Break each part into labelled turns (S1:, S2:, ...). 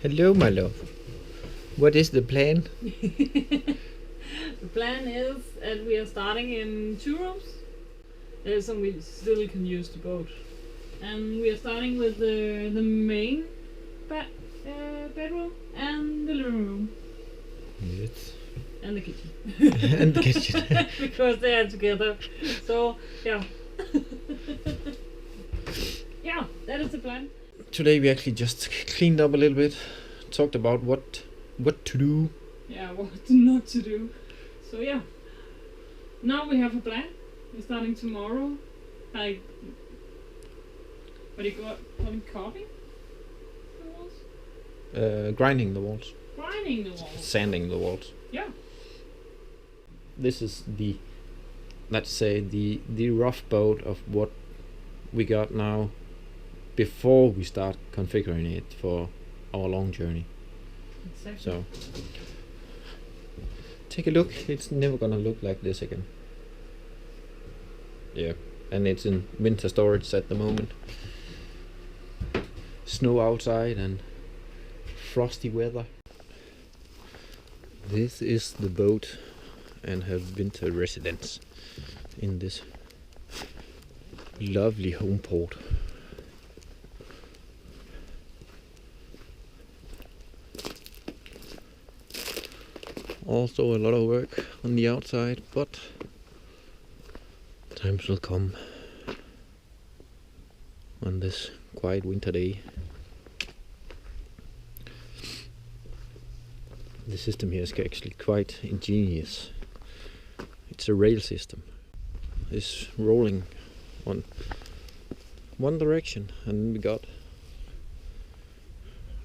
S1: Hello, my love. What is the plan?
S2: The plan is that we are starting in 2 rooms. So we still can use the boat. And we are starting with the main bedroom and the living room.
S1: Yes.
S2: And the kitchen.
S1: And the kitchen.
S2: Because they are together. So, yeah. Yeah, that is the plan.
S1: Today we actually just cleaned up a little bit. Talked about what to do.
S2: Yeah, what not to do. So, yeah. Now we have a plan. We're starting tomorrow. Like, what do you call it? Carving the walls?
S1: Grinding the walls.
S2: Grinding the walls.
S1: Sanding the walls.
S2: Yeah.
S1: This is the, let's say, the rough boat of what we got now before we start configuring it for our long journey.
S2: Exactly.
S1: So take a look. It's never gonna look like this again. Yeah, and it's in winter storage at the moment. Snow outside and frosty weather. This is the boat and her winter residence in this lovely home port. Also a lot of work on the outside, but times will come on this quiet winter day. The system here is actually quite ingenious. It's a rail system. It's rolling on one direction, and we got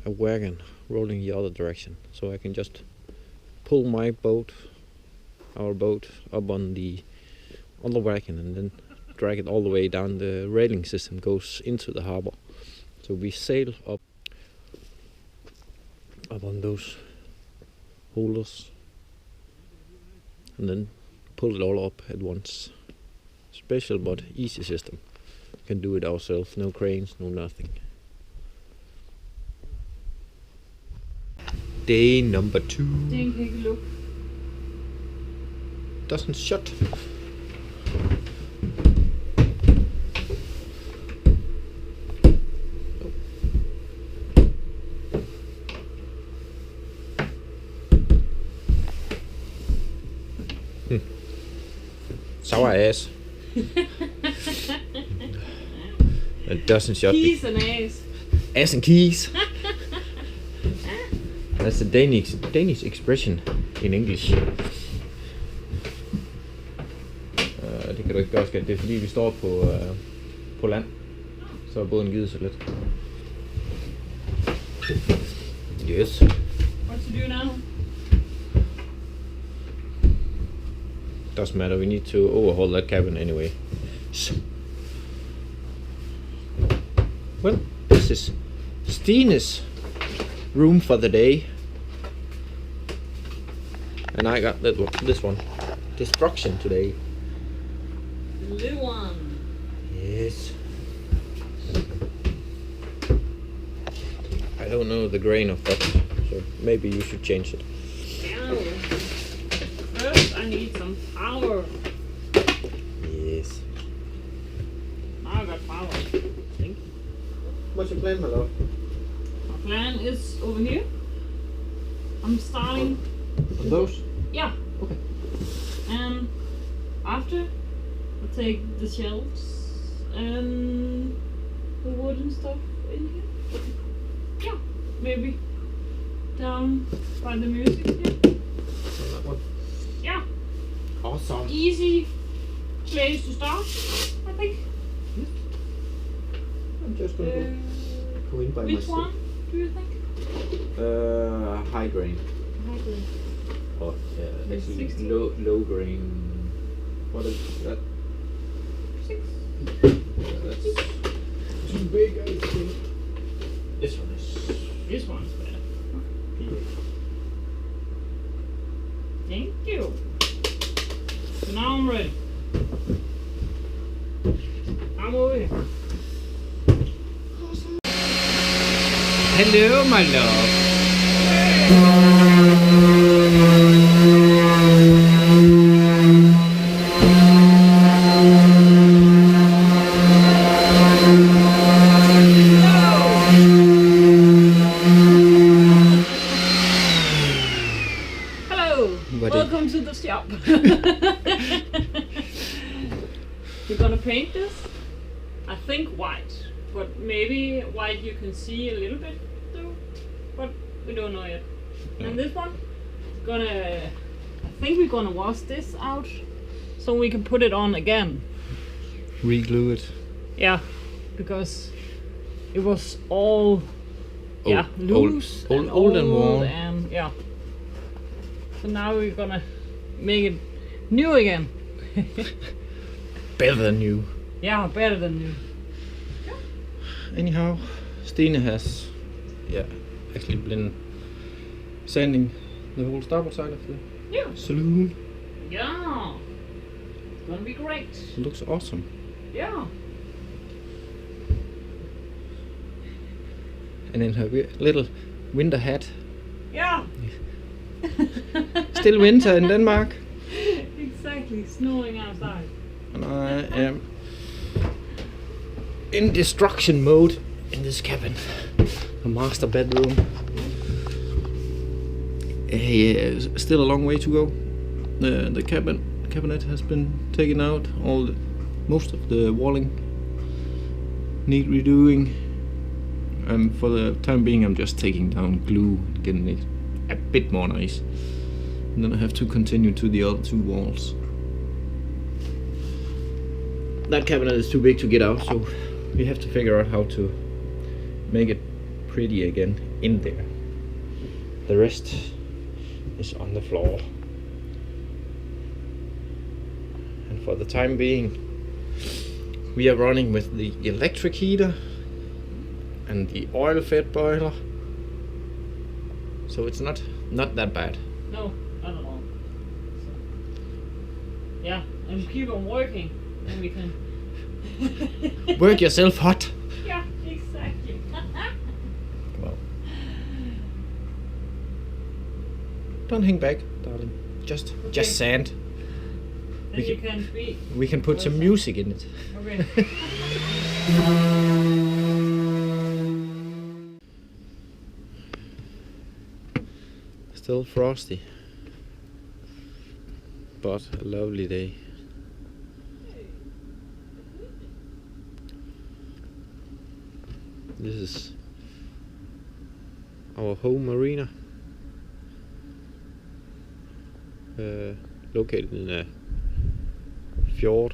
S1: a wagon rolling the other direction, so I can just pull my boat, our boat, up on the wagon and then drag it all the way down. The railing system goes into the harbor, so we sail up on those holders and then pull it all up at once. Special but easy system. Can do it ourselves, no cranes, no nothing. Day number 2.
S2: Take a look.
S1: Doesn't shut. Sour ass. It doesn't shut.
S2: Keys and ass.
S1: Ass and keys. That's a Danish expression in English. Det kan du ikke gøre, skat. Det er fordi vi står på land. Så er båden givet så lidt. Yes.
S2: What to do now?
S1: Doesn't matter, we need to overhaul that cabin anyway. So. Well, this is Stine's room for the day. And I got this one. Destruction today.
S2: The little one.
S1: Yes. I don't know the grain of that, so maybe you should change it.
S2: Yeah. First I need some power.
S1: Yes.
S2: Now I got power. Think.
S1: What's your plan, my love?
S2: My plan is over here. I'm starting.
S1: On those?
S2: Yeah.
S1: Okay.
S2: And after I'll take the shelves and the wooden stuff in here. Yeah. Maybe down by the music here.
S1: That one.
S2: Yeah.
S1: Awesome.
S2: Easy place to start, I think.
S1: I'm just gonna go in by
S2: Which
S1: myself.
S2: one do you think?
S1: High grain.
S2: High grade.
S1: Or actually
S2: 60.
S1: low grain. What is that?
S2: 6.
S1: That's too big, I think. This one is.
S2: This one's better.
S1: Yeah.
S2: Thank you. So now I'm ready. I'm over here.
S1: Hello, my love.
S2: Welcome to the shop. We're gonna paint this, I think white, but maybe white you can see a little bit through, but we don't know yet.
S1: Yeah.
S2: And this one, I think we're gonna wash this out so we can put it on again.
S1: Re-glue it.
S2: Yeah, because it was all loose,
S1: old and worn.
S2: And yeah. So now we're gonna make it new again.
S1: Better than new.
S2: Yeah, better than new.
S1: Anyhow, Stine has actually been sanding the whole starboard side of the saloon.
S2: Yeah, it's gonna be great.
S1: Looks awesome.
S2: Yeah.
S1: And then her little winter hat.
S2: Yeah.
S1: Still winter in Denmark.
S2: Exactly, snowing outside.
S1: And I am in destruction mode in this cabin. A master bedroom. Still a long way to go. The cabinet has been taken out. Most of the walling need redoing. And for the time being, I'm just taking down glue, getting it a bit more nice. And then I have to continue to the other two walls. That cabinet is too big to get out, so we have to figure out how to make it pretty again in there. The rest is on the floor. And for the time being, we are running with the electric heater and the oil-fed boiler. So it's not that bad.
S2: No, not at all. So, yeah, and keep on working, and we can
S1: work yourself hot.
S2: Yeah, exactly.
S1: Well, don't hang back, darling. Just sand.
S2: Then you can speak.
S1: We can put some music in it.
S2: Okay.
S1: Still frosty, but a lovely day. This is our home marina, located in a fjord.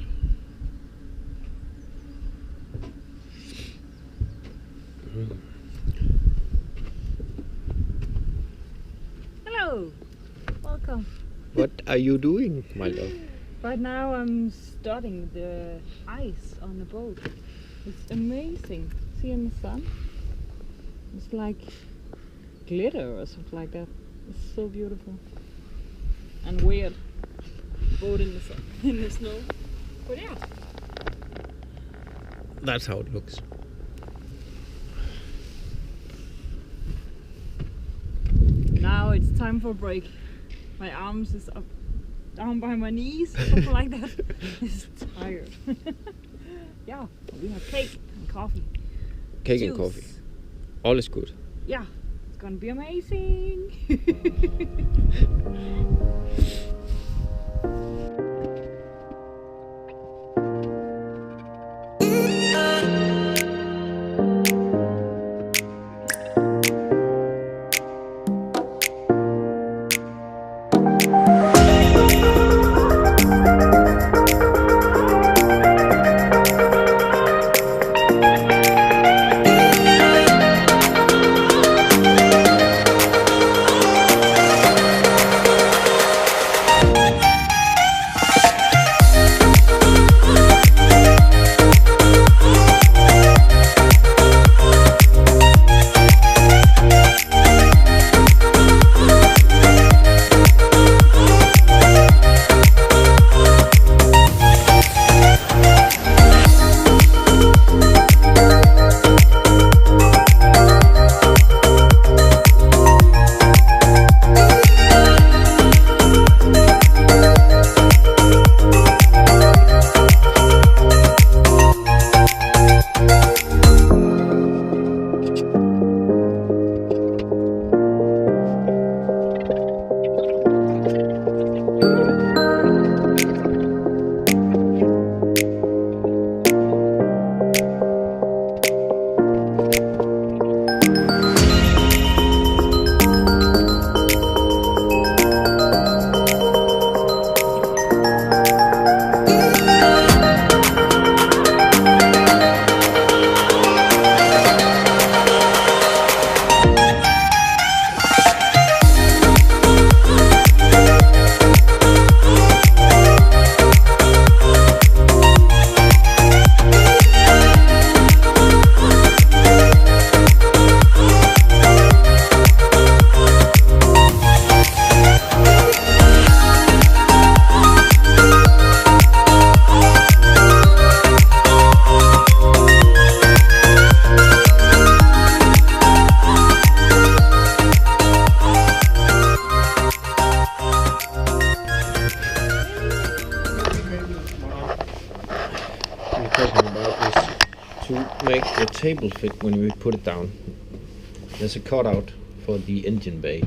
S2: Hello, welcome.
S1: What are you doing, my love?
S2: Right now I'm studying the ice on the boat. It's amazing. See in the sun? It's like glitter or something like that. It's so beautiful. And weird. Boat in the sun, in the snow. But yeah.
S1: That's how it looks.
S2: Now it's time for a break. My arms is up down by my knees, something like that. It's tired. Yeah, we have cake and coffee.
S1: Cake
S2: Juice.
S1: and coffee. All is good.
S2: Yeah, it's gonna be amazing.
S1: table fit when we put it down. There's a cutout for the engine bay.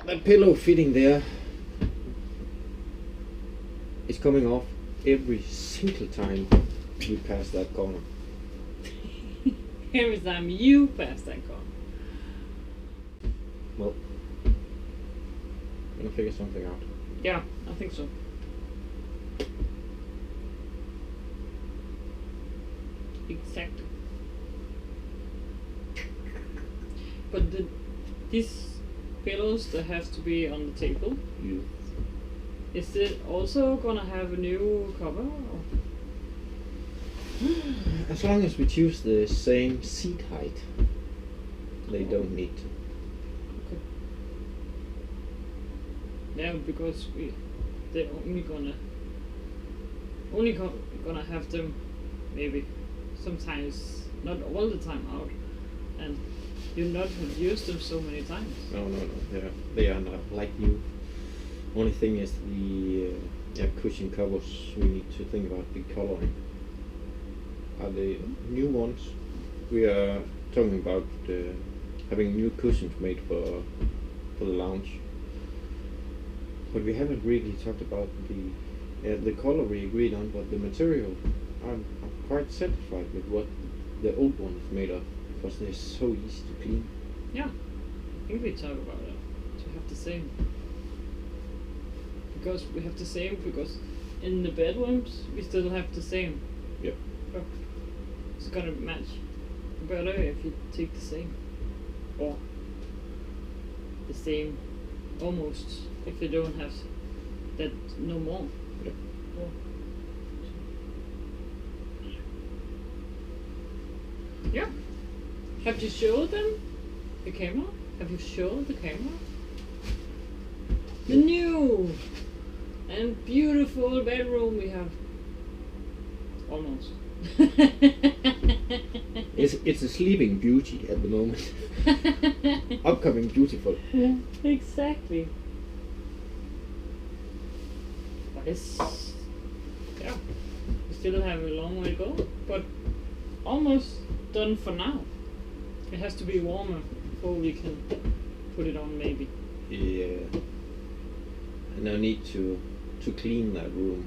S1: That pillow fitting there is coming off every single time we pass that corner.
S2: Every time you pass that corner.
S1: Well, I'm gonna figure something out.
S2: Yeah, I think so. Exactly. But these pillows that have to be on the table,
S1: You.
S2: is it also gonna have a new cover? Or?
S1: As long as we choose the same seat height, they don't need to.
S2: Okay. Yeah, because they're only gonna have them maybe sometimes, not all the time out, and you not have used them so many times.
S1: No. They are not like new. Only thing is the cushion covers. We need to think about the coloring. Are they new ones? We are talking about having new cushions made for the lounge, but we haven't really talked about the color we agreed on. But the material, I'm quite satisfied with what the old one is made of because they're so easy to clean.
S2: Yeah, I think we talk about it. To have the same. Because we have the same, because in the bedrooms we still have the same.
S1: Yep.
S2: Oh, it's gonna match better if you take the same. Or the same almost, if you don't have that no more.
S1: Yep.
S2: Oh. Yeah. Have you showed them the camera? Have you showed the camera? The new and beautiful bedroom we have. Almost.
S1: It's a sleeping beauty at the moment. Upcoming beautiful.
S2: Yeah, exactly. But it's, yeah, we still have a long way to go, but almost done for now. It has to be warmer before we can put it on, maybe.
S1: Yeah. And I need to clean that room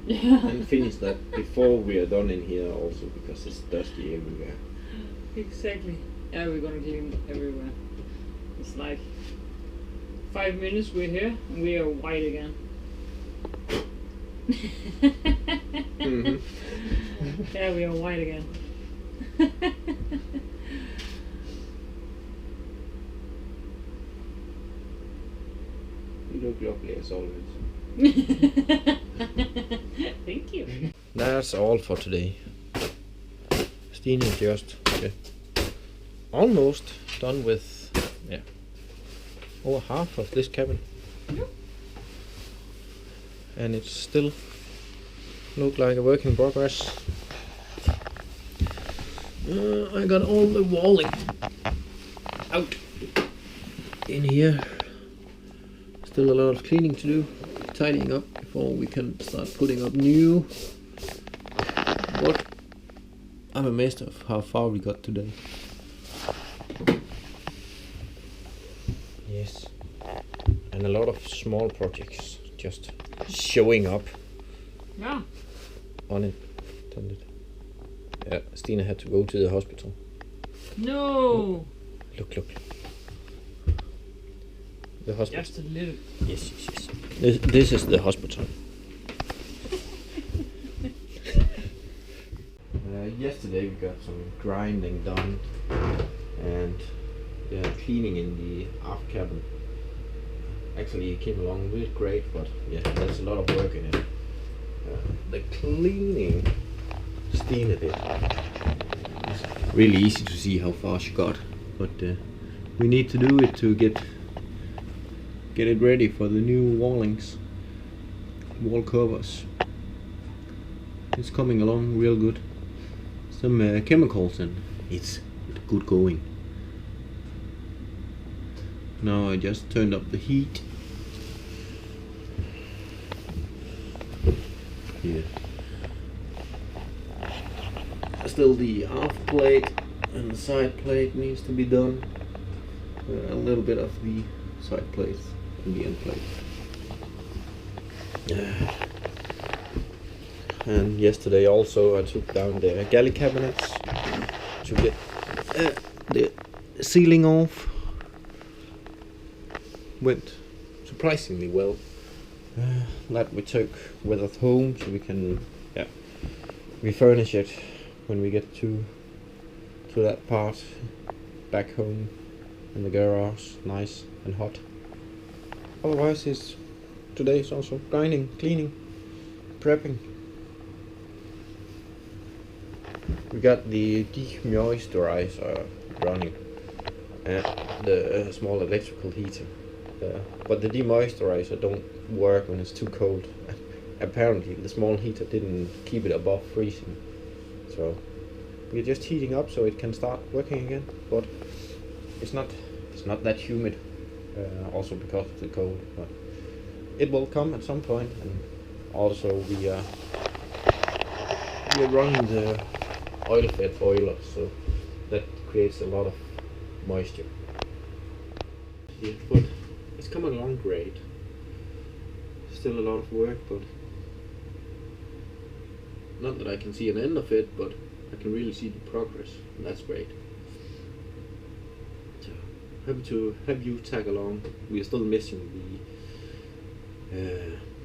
S2: Yeah.
S1: and finish that before we are done in here also because it's dusty everywhere.
S2: Exactly. Yeah, we're gonna clean everywhere. It's like 5 minutes we're here and we are white again.
S1: Mm-hmm.
S2: Yeah, we are white again.
S1: You look lovely as always.
S2: Thank you.
S1: That's all for today. Stine is just almost done with over half of this cabin.
S2: Yep.
S1: And it's still look like a work in progress. I got all the walling out in here. Still a lot of cleaning to do, tidying up before we can start putting up new. But I'm amazed of how far we got today. Yes. And a lot of small projects just showing up
S2: Yeah.
S1: unintended. Yeah, Stine had to go to the hospital.
S2: No.
S1: Look. The hospital.
S2: Just a little.
S1: Yes. This is the hospital. Yesterday we got some grinding done and cleaning in the aft cabin. Actually it came along really great, but yeah, there's a lot of work in it. The cleaning Stine did. It's really easy to see how far she got, but we need to do it to get it ready for the new wall covers. It's coming along real good. Some chemicals and it's good going. Now I just turned up the heat Still the half plate and the side plate needs to be done. A little bit of the side plate and the end plate. And yesterday also I took down the galley cabinets to get the ceiling off. Went surprisingly well. That we took with us home so we can refurnish it when we get to that part back home in the garage, nice and hot. Otherwise today is also grinding, cleaning, prepping. We got the demoisturizer running and the small electrical heater, but the demoisturizer don't work when it's too cold. Apparently the small heater didn't keep it above freezing, so we're just heating up so it can start working again, but it's not that humid, also because of the cold, but it will come at some point. And also we are running the oil fed boiler, so that creates a lot of moisture. Yeah, but it's coming along great. Still a lot of work, but not that I can see an end of it, but I can really see the progress, and that's great. So happy to have you tag along. We are still missing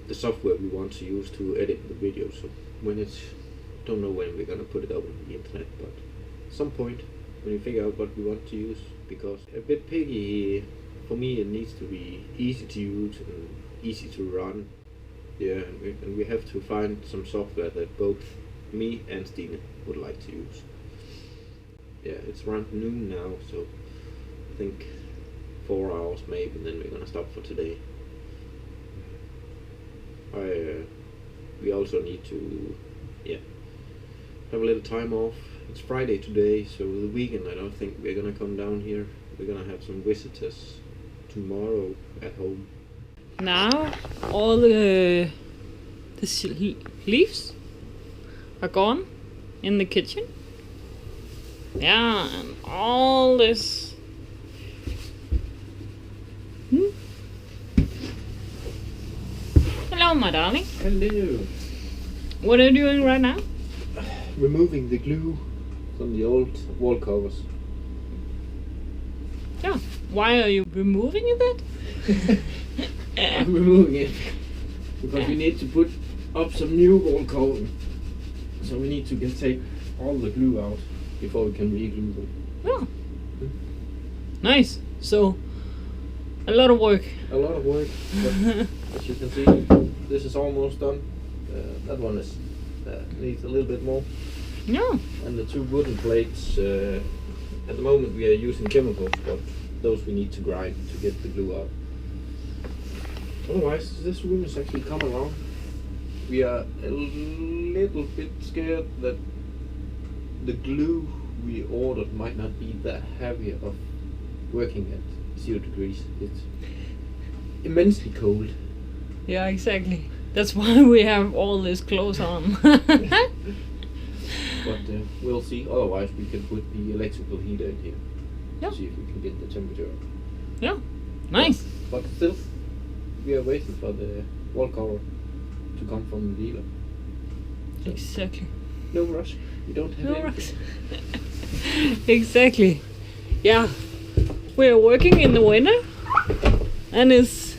S1: the software we want to use to edit the video, so don't know when we're gonna put it up on the internet, but at some point when we figure out what we want to use, because a bit piggy for me, it needs to be easy to use and easy to run. Yeah, and we have to find some software that both me and Stine would like to use. Yeah, it's around noon now, so I think 4 hours maybe, and then we're gonna stop for today. We also need to have a little time off. It's Friday today, so the weekend I don't think we're gonna come down here. We're gonna have some visitors tomorrow at home.
S2: Now all the leaves are gone in the kitchen. Yeah, and all this. Hello, my darling.
S1: Hello.
S2: What are you doing right now?
S1: Removing the glue from the old wall covers.
S2: Yeah. Why are you removing it?
S1: I'm removing it because we need to put up some new wall cover. So we need to take all the glue out before we can re-glue them.
S2: Oh. Nice. So, a lot of work.
S1: A lot of work, but as you can see, this is almost done. That one needs a little bit more.
S2: Yeah.
S1: And the two wooden plates, at the moment we are using chemicals, but those we need to grind to get the glue out. Otherwise, this room is actually coming along. We are a little bit scared that the glue we ordered might not be that heavy of working at 0 degrees. It's immensely cold.
S2: Yeah, exactly. That's why we have all this clothes on.
S1: But we'll see. Otherwise, we can put the electrical heater in here.
S2: Yeah.
S1: See if we can get the temperature up.
S2: Yeah. Nice.
S1: But still, we are waiting for the wall cover to come from the dealer. So
S2: Exactly.
S1: no rush. We don't have
S2: No
S1: anything.
S2: rush. Exactly. Yeah. We're working in the winter and it's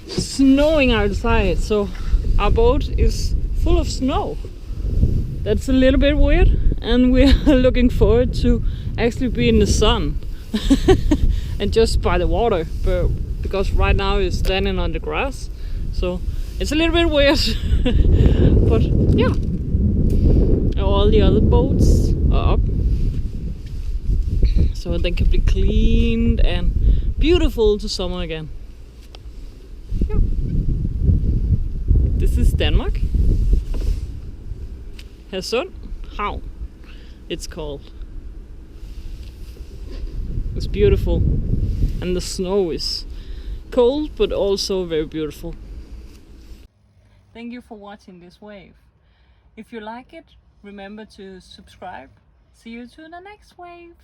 S2: snowing outside, so our boat is full of snow. That's a little bit weird, and we are looking forward to actually be in the sun and just by the water, but because right now it's standing on the grass, so it's a little bit weird. But yeah, all the other boats are up, so they can be cleaned and beautiful to summer again. Yeah. This is Denmark. Hersund Havn, it's called. It's beautiful, and the snow is cold but also very beautiful. Thank you for watching this wave. If you like it, remember to subscribe. See you to the next wave.